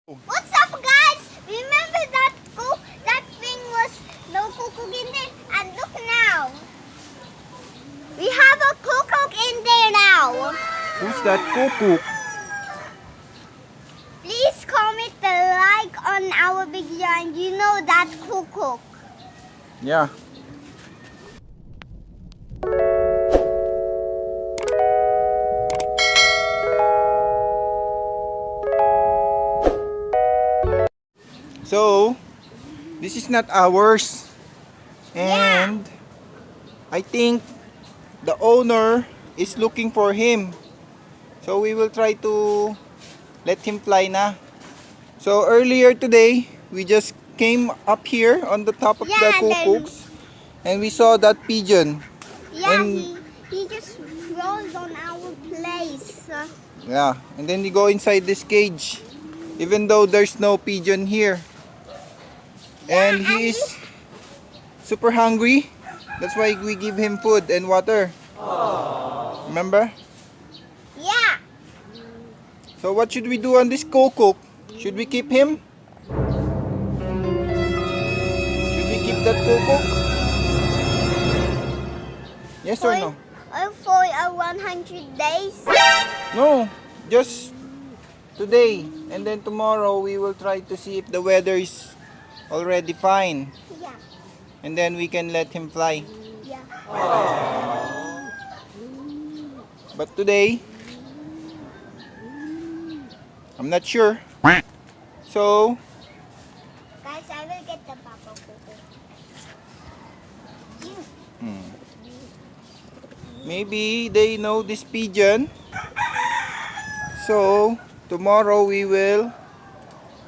What's up, guys? Remember that thing was no cook in there? And look now. We have a cook in there now. Who's that cook? Please comment the like on our video and you know that cook. Yeah. So, this is not ours. And I think the owner is looking for him. So we will try to let him fly na. So earlier today, we just came up here on the top of the cuckoos and we saw that pigeon. Yeah, And he just rolled on our place. yeah, and then we go inside this cage, even though there's no pigeon here. And he is super hungry. That's why we give him food and water. Remember? Yeah. So what should we do on this cook? Should we keep him? Should we keep that cook? Yes or no? For 100 days? No, just today. And then tomorrow we will try to see if the weather is already fine. Yeah. And then we can let him fly. Yeah. But today, I'm not sure. So, Guys, I will get the papa coco. maybe they know this pigeon. So, tomorrow we will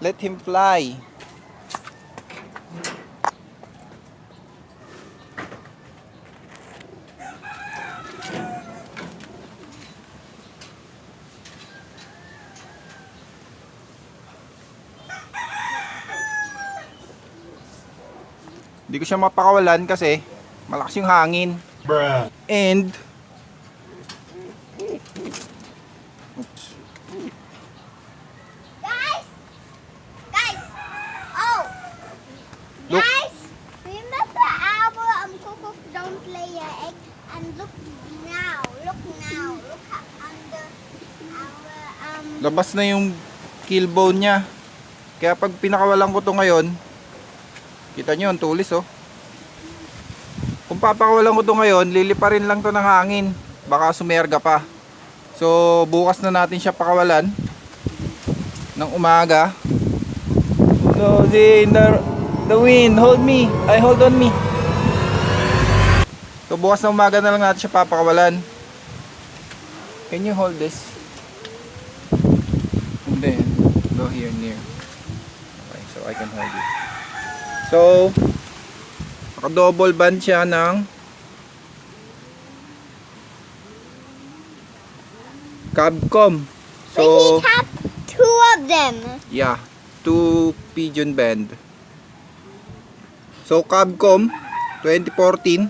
let him fly. Hindi ko siya mapakawalan kasi malakas yung hangin. Bruh. And oops. Guys! Oh! Look. Guys! Remember our coco don't lay an egg? And look now. Look under our Labas na yung kill bone niya. Kaya pag pinakawalan ko to ngayon, kita nyo ang tulis oh. Kung papakawalan ko to ngayon, liliparin lang to ng hangin. Baka sumerga pa. So bukas na natin siya pakawalan ng umaga. No, the wind, hold on me. So bukas na umaga na lang natin siya papakawalan. Can you hold this? And then go here near. Okay, so I can hold it. So naka-double band siya ng Cabcom. we So have two of them. yeah, 2 pigeon band. So Cabcom 2014.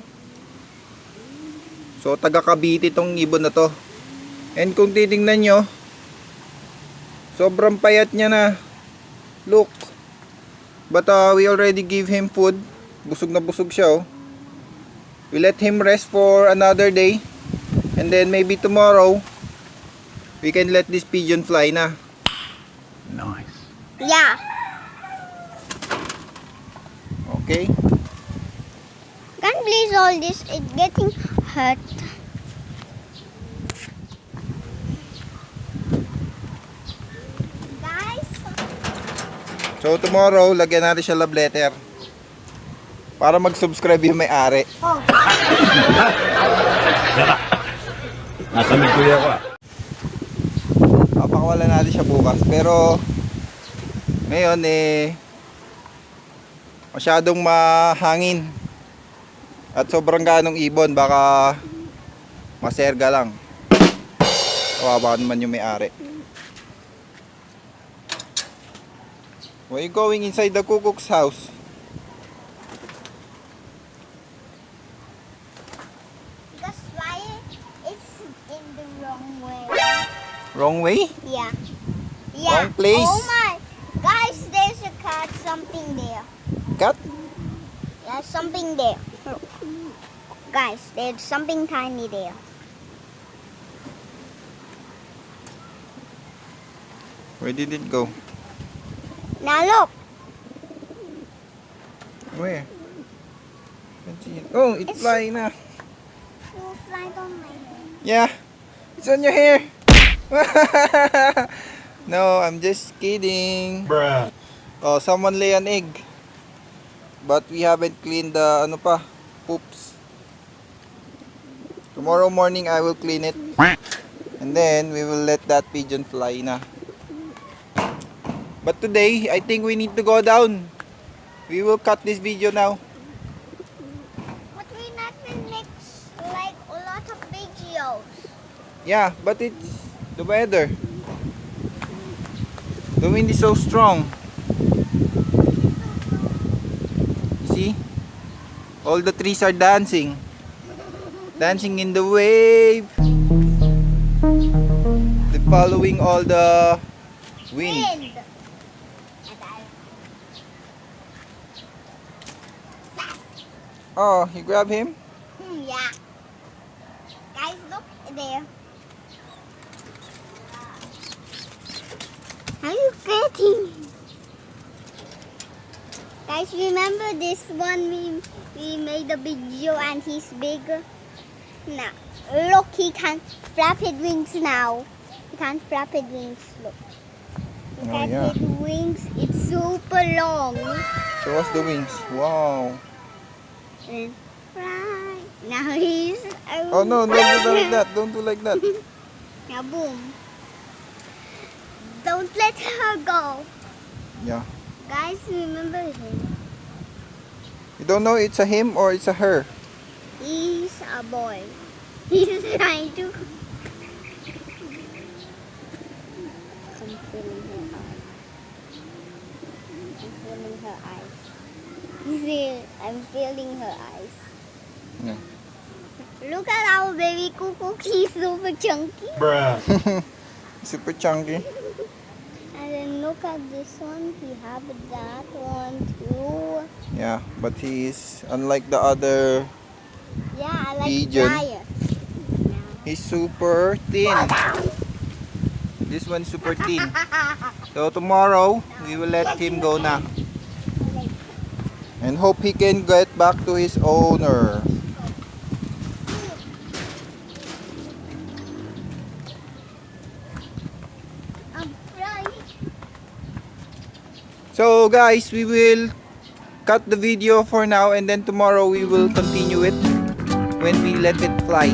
So taga Cavite tong ibon na to. And kung titingnan nyo, sobrang payat niya na. Look. But we already give him food. Busog na busog siya oh. We let him rest for another day. And then maybe tomorrow we can let this pigeon fly na. Nice. Yeah. Okay? Can please hold this? It's getting hurt. Guys, So tomorrow, lagyan natin siya love letter. Para mag-subscribe yung may-ari. oh, Nasa mid kuya ko ah. Papakawalan natin siya bukas. Pero ngayon masyadong mahangin. At sobrang ganong ibon. Baka maserga lang. Kawawa naman yung may-ari. Why are you going inside the cook's house? because why it's in the wrong way. Wrong way? Yeah. Wrong place? Oh my. Cat? There's something there. Look. Guys, there's something tiny there. Where did it go? Now look. Where? Can't see it. Oh, it's flying na. You fly on my head. Yeah, it's on your hair. No, I'm just kidding. Bruh. Oh, someone lay an egg. But we haven't cleaned the poops. Tomorrow morning I will clean it. And then we will let that pigeon fly na. But today, I think we need to go down. We will cut this video now. But we're not gonna make like a lot of videos. Yeah, but it's the weather. The wind is so strong. See? All the trees are dancing. Dancing in the wave. They're following all the wind. Oh, you grab him? Yeah. Guys, look there. How you getting? Guys, remember this one we made a video and he's bigger? Now, look, he can flap his wings now. He can flap his wings, look. Look Oh, at yeah. his wings, it's super long. Show us the wings. Wow. And fly. Now he's... Oh no, don't do like that. Don't do like that. Now boom. Don't let her go. Yeah. Guys, remember him. You don't know it's a him or it's a her. He's a boy. He's trying to... I'm feeling her eyes. I'm feeling her eyes. See, I'm feeling her eyes. Yeah. Look at our baby cuckoo. He's super chunky. Bruh. Super chunky. And then look at this one. He have that one too. Yeah, but he is unlike the other. Yeah, I like Pigeon. giant. He's super thin. This one's super thin. So tomorrow we will let him go na. And hope he can get back to his owner. I'm flying. So guys, we will cut the video for now and then tomorrow we will continue it when we let it fly.